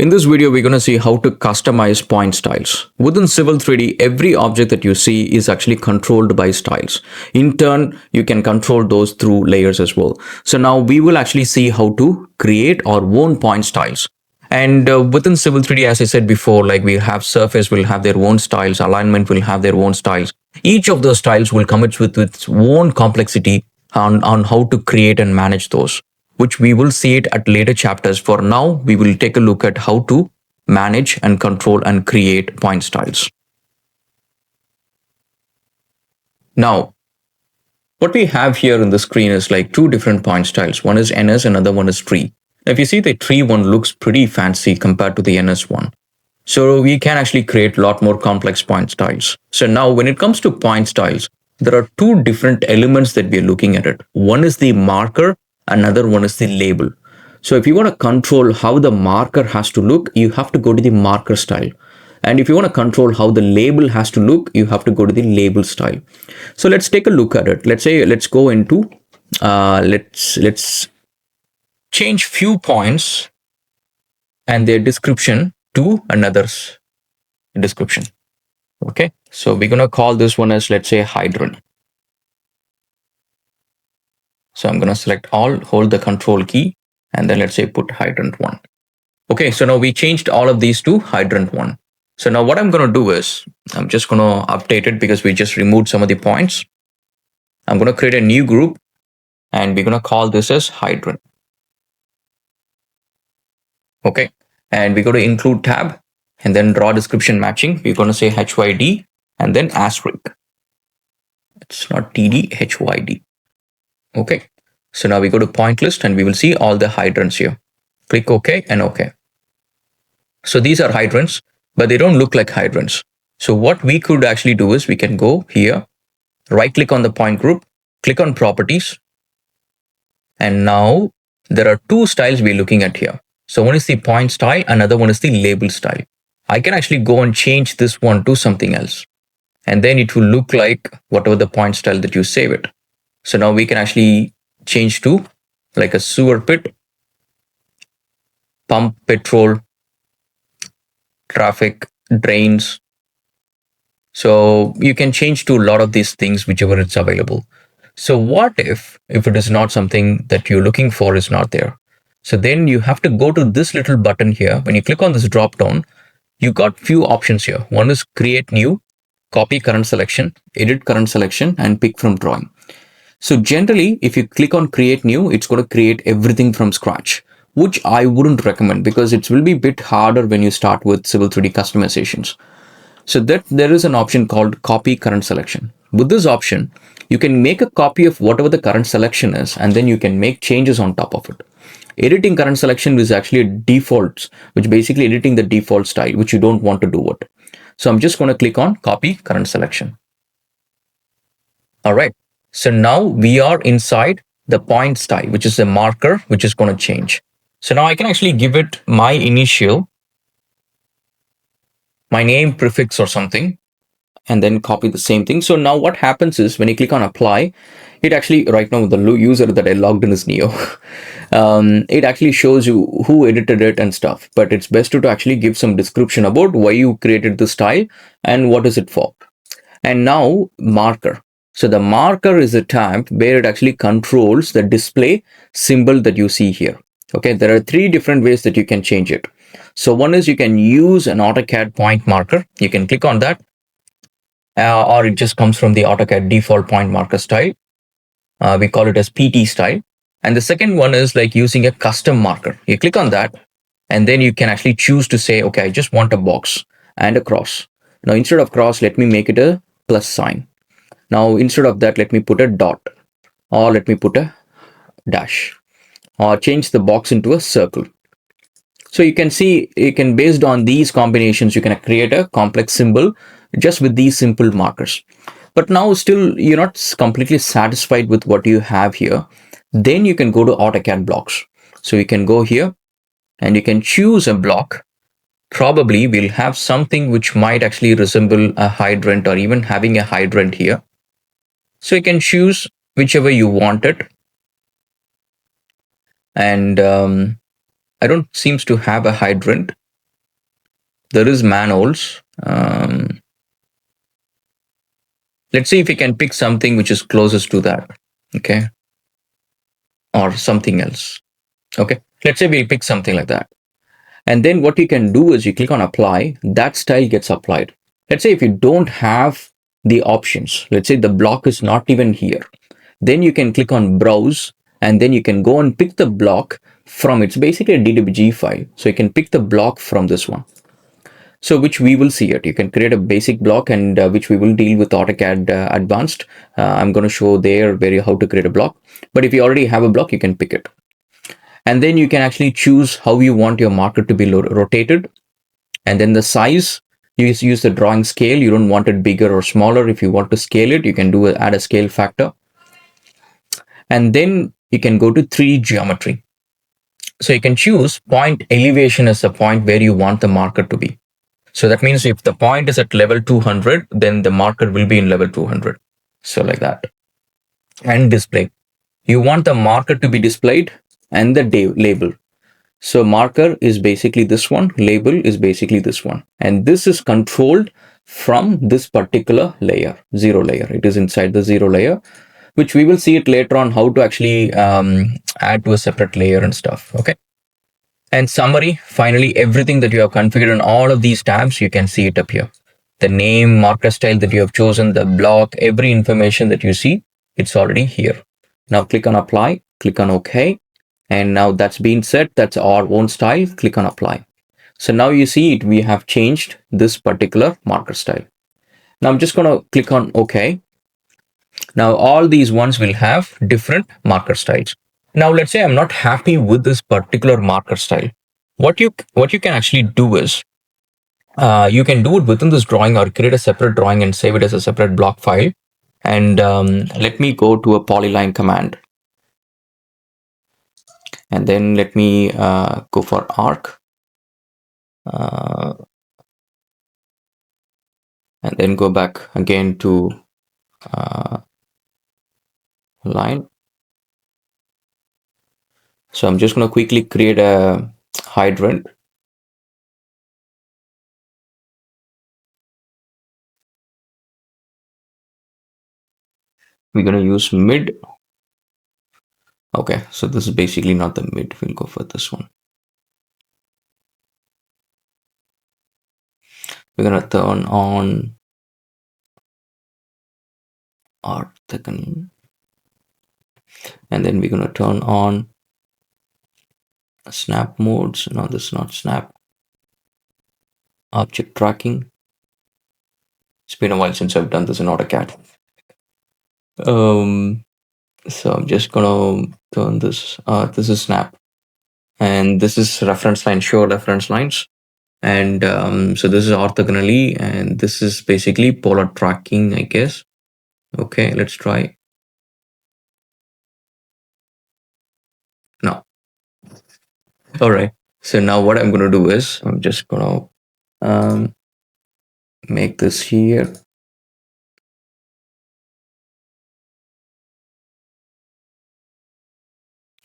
In this video, we're going to see how to customize point styles. Within Civil 3D, every object that you see is actually controlled by styles. In turn, you can control those through layers as well. So now we will actually see how to create our own point styles. And within Civil 3D, as I said before, like we have surface will have their own styles, alignment will have their own styles. Each of those styles will come with its own complexity on how to create and manage those, which we will see it at later chapters. For now, we will take a look at how to manage and control and create point styles. Now, what we have here in the screen is like two different point styles. One is NS, another one is tree. If you see the tree one looks pretty fancy compared to the NS one. So we can actually create a lot more complex point styles. So now when it comes to point styles, there are two different elements that we are looking at it. One is the marker, another one is the label. So if you want to control how the marker has to look, you have to go to the marker style. And if you want to control how the label has to look, you have to go to the label style. So let's take a look at it. Let's go into, let's change few points and their description to another's description. Okay, so we're going to call this one as, let's say, hydrant. So I'm going to select all, hold the control key, and then let's say put hydrant 1. Okay, so now we changed all of these to hydrant 1. So now what I'm going to do is, I'm just going to update it because we just removed some of the points. I'm going to create a new group, and we're going to call this as hydrant. Okay, and we go to include tab, and then draw description matching. We're going to say HYD, and then asterisk. It's not TD, HYD. Okay, so now we go to point list, and we will see all the hydrants here. Click OK and OK. So these are hydrants, but they don't look like hydrants. So what we could actually do is we can go here, right click on the point group, click on properties. And now there are two styles we're looking at here. So one is the point style, another one is the label style. I can actually go and change this one to something else. And then it will look like whatever the point style that you save it. So now we can actually change to like a sewer pit, pump, petrol, traffic, drains. So you can change to a lot of these things, whichever it's available. So what if it is not something that you're looking for is not there? So then you have to go to this little button here. When you click on this drop down, you got few options here. One is create new, copy current selection, edit current selection, and pick from drawing. So generally, if you click on create new, it's going to create everything from scratch, which I wouldn't recommend because it will be a bit harder when you start with Civil 3D customizations. So that there is an option called copy current selection. With this option, you can make a copy of whatever the current selection is, and then you can make changes on top of it. Editing current selection is actually a default, which basically editing the default style, which you don't want to do it. So I'm just going to click on copy current selection. All right. So now we are inside the point style, which is a marker, which is going to change. So now I can actually give it my initial, my name, prefix or something, and then copy the same thing. So now what happens is when you click on apply, it actually, right now the user that I logged in is Neo. It actually shows you who edited it and stuff, but it's best to actually give some description about why you created the style and what is it for. And now marker. So the marker is a tab where it actually controls the display symbol that you see here. Okay, there are three different ways that you can change it. So one is you can use an AutoCAD point marker. You can click on that, or it just comes from the AutoCAD default point marker style. We call it as PT style. And the second one is like using a custom marker. You click on that, and then you can actually choose to say, okay, I just want a box and a cross. Now, instead of cross, let me make it a plus sign. Now, instead of that, let me put a dot, or let me put a dash, or change the box into a circle. So you can see, based on these combinations, you can create a complex symbol just with these simple markers. But now still you're not completely satisfied with what you have here. Then you can go to AutoCAD blocks. So you can go here and you can choose a block. Probably we'll have something which might actually resemble a hydrant or even having a hydrant here. So you can choose whichever you want it. And I don't seems to have a hydrant. there is manholes. Let's see if we can pick something which is closest to that. Okay. Or something else. Okay. Let's say we pick something like that. And then what you can do is you click on apply, that style gets applied. Let's say if you don't have the options, let's say the block is not even here, then you can click on browse and then you can go and pick the block from, it's basically a DWG file. So you can pick the block from this one. So which we will see it. You can create a basic block and which we will deal with AutoCAD Advanced. I'm going to show there how to create a block. But if you already have a block, you can pick it. And then you can actually choose how you want your marker to be rotated. And then the size, you use the drawing scale. You don't want it bigger or smaller. If you want to scale it, you can add a scale factor. And then you can go to 3D geometry. So you can choose point elevation as the point where you want the marker to be. So that means if the point is at level 200, then the marker will be in level 200. So like that. And display. You want the marker to be displayed and the label. So marker is basically this one, label is basically this one. And this is controlled from this particular layer, zero layer. It is inside the zero layer, which we will see it later on how to actually add to a separate layer and stuff. Okay. And summary, finally, everything that you have configured in all of these tabs, you can see it up here. The name, marker style that you have chosen, the block, every information that you see, it's already here. Now click on apply, click on OK. And now that's been set, that's our own style, click on apply. So now you see it, we have changed this particular marker style. Now I'm just going to click on OK. Now all these ones will have different marker styles. Now let's say I'm not happy with this particular marker style. What you can actually do is you can do it within this drawing or create a separate drawing and save it as a separate block file. And let me go to a polyline command. And then let me go for arc. And then go back again to line. So I'm just going to quickly create a hydrant. We're going to use mid. Okay, so this is basically not the mid. We'll go for this one. We're going to turn on orthogonal. And then we're going to turn on snap modes. No, this is not snap. Object tracking. It's been a while since I've done this in AutoCAD. So I'm just gonna turn this. This is snap, and this is reference line. Show reference lines, and so this is orthogonally, and this is basically polar tracking, I guess. Okay, let's try. No. All right. So now what I'm gonna do is I'm just gonna make this here.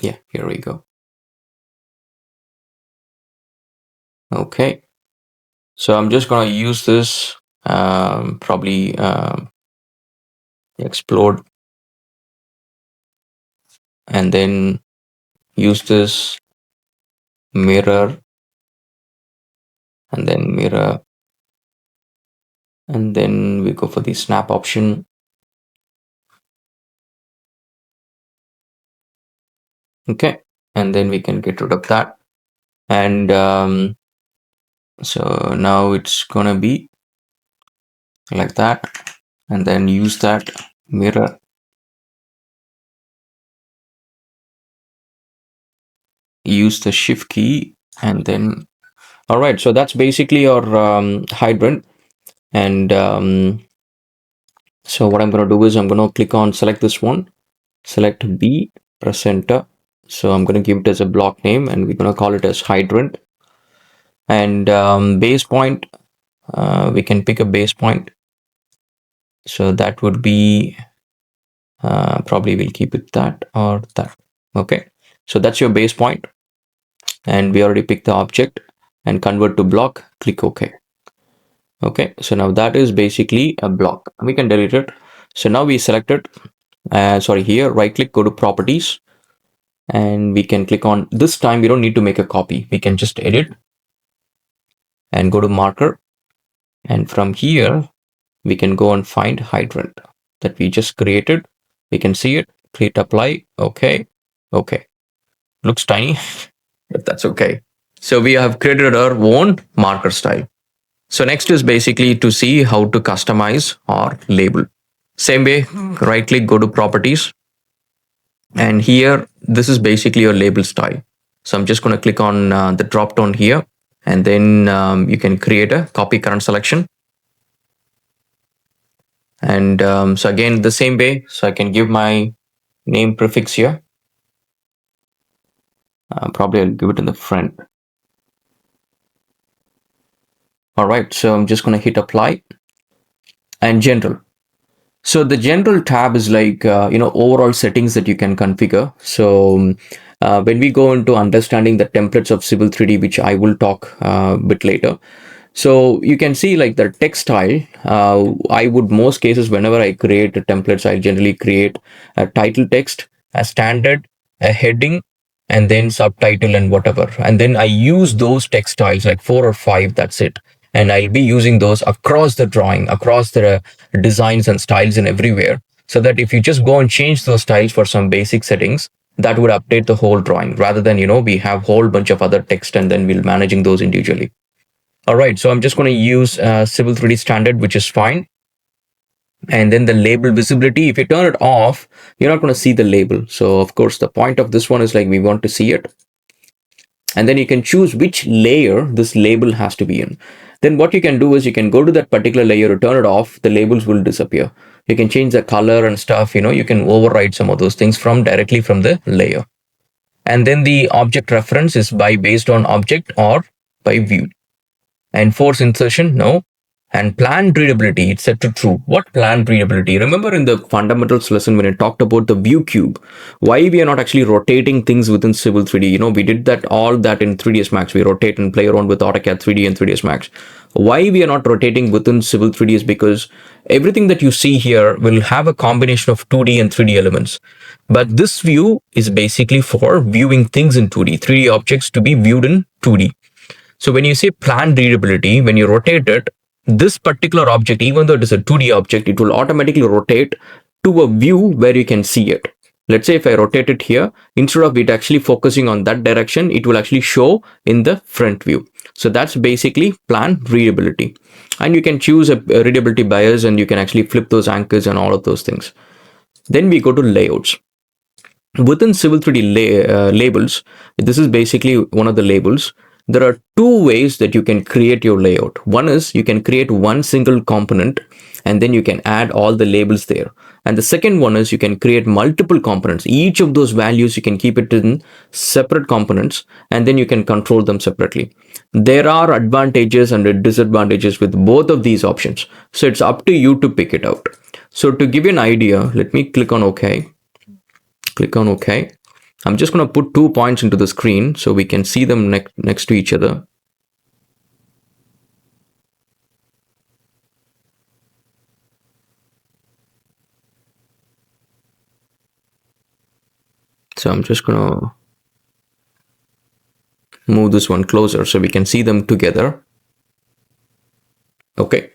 Yeah, here we go. Okay. So I'm just gonna use this probably explode, and then use this mirror, and then mirror, and then we go for the snap option. Okay, and then we can get rid of that. And so now it's gonna be like that, and then use that mirror. Use the shift key, and then all right, so that's basically your hydrant. And so what I'm going to do is I'm going to click on select this one, select B, press enter. So I'm going to give it as a block name, and we're going to call it as hydrant. And base point, we can pick a base point. So that would be probably we'll keep it that or that. Okay, so that's your base point, and we already picked the object. and convert to block, click OK. Okay, so now that is basically a block. We can delete it. So now we select it. Sorry, here, right click, go to properties, and we can click on, this time we don't need to make a copy. We can just edit and go to marker. And from here, we can go and find hydrant that we just created. We can see it, click apply. Okay, okay. Looks tiny, but that's okay. So we have created our own marker style. So next is basically to see how to customize our label. Same way, right click, go to properties. And here, this is basically your label style. So I'm just going to click on the drop down here, and then you can create a copy current selection. And so again, the same way, so I can give my name prefix here. Probably I'll give it in the front. All right, so I'm just going to hit apply and general. So the general tab is like, overall settings that you can configure. So when we go into understanding the templates of Civil 3D, which I will talk a bit later, so you can see like the text style. I would most cases, whenever I create templates, I generally create a title text, a standard, a heading, and then subtitle and whatever. And then I use those text styles, like 4 or 5, that's it. And I'll be using those across the drawing, across the designs and styles and everywhere. So that if you just go and change those styles for some basic settings, that would update the whole drawing rather than, we have whole bunch of other text and then we'll managing those individually. All right, so I'm just going to use Civil 3D standard, which is fine. And then the label visibility, if you turn it off, you're not going to see the label. So of course, the point of this one is like we want to see it. And then you can choose which layer this label has to be in. Then what you can do is you can go to that particular layer, to turn it off, the labels will disappear. You can change the color and stuff, you can override some of those things directly from the layer. And then the object reference is based on object or by view. And force insertion, no. And plan readability, it's set to true. What plan readability? Remember in the fundamentals lesson when I talked about the view cube, why we are not actually rotating things within Civil 3D? We did all that in 3ds Max. We rotate and play around with AutoCAD 3D and 3ds Max. Why we are not rotating within Civil 3D is because everything that you see here will have a combination of 2D and 3D elements. But this view is basically for viewing things in 2D, 3D objects to be viewed in 2D. So when you say plan readability, when you rotate it, this particular object, even though it is a 2D object, it will automatically rotate to a view where you can see it. Let's say if I rotate it here, instead of it actually focusing on that direction, it will actually show in the front view. So that's basically plan readability. And you can choose a readability bias and you can actually flip those anchors and all of those things. Then we go to layouts. Within Civil 3D labels, this is basically one of the labels. There are 2 ways that you can create your layout. One is you can create one single component and then you can add all the labels there. And the second one is you can create multiple components. Each of those values you can keep it in separate components and then you can control them separately. There are advantages and disadvantages with both of these options. So it's up to you to pick it out. So to give you an idea, let me click on OK. Click on OK. I'm just going to put 2 points into the screen so we can see them next to each other. So I'm just going to move this one closer so we can see them together. Okay.